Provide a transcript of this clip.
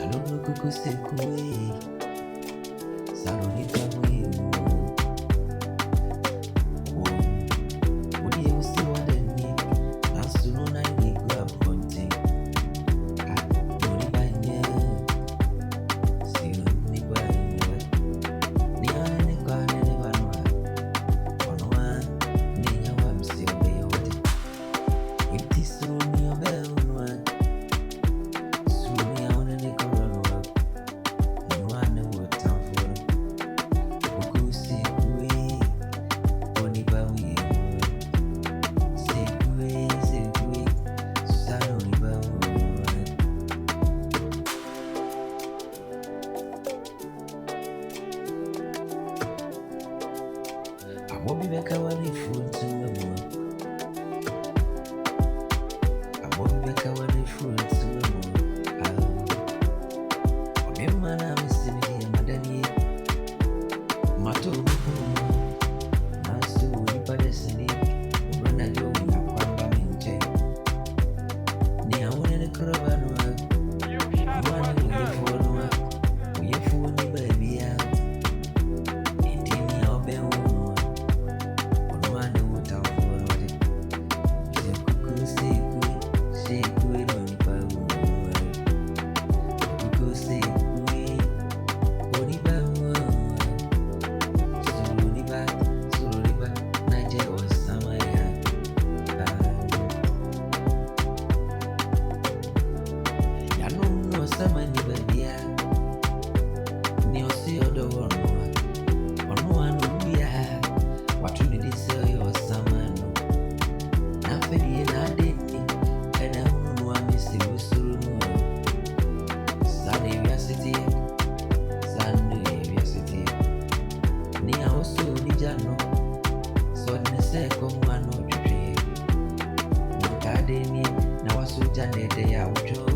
Salonu kuku sekue, saloni tamu. Odi usi wadeni, nasunu na igwa ponte. Doni banye, siloni banye. Ni ane kwa nene banwa, onwa ni nyawa msiobe yote. Iti suni obe unwa, suni ya one ni koronwa. Nwane wotamfura, kuku sekue, oni bawi. Abobi beka wani fruit memo. Abobi beka wani fruit memo. Omema na misimi ya madani. Mato memo. Nasu unipade sini. Umrana jomi na kwamba minche. Ni haune ni kurabanu. Mwani uyefuonu. Uyefuoni baby ya. Intini ya obe unu. Sama ni babia ni osi odo onu anu bia watu ni dise yo sama no na fedi na deni ena unu wa misi usuru no Sunday we city ni aoso ni jano so ni se ko mano twetwe na kadeni na wasu jande de ya ucho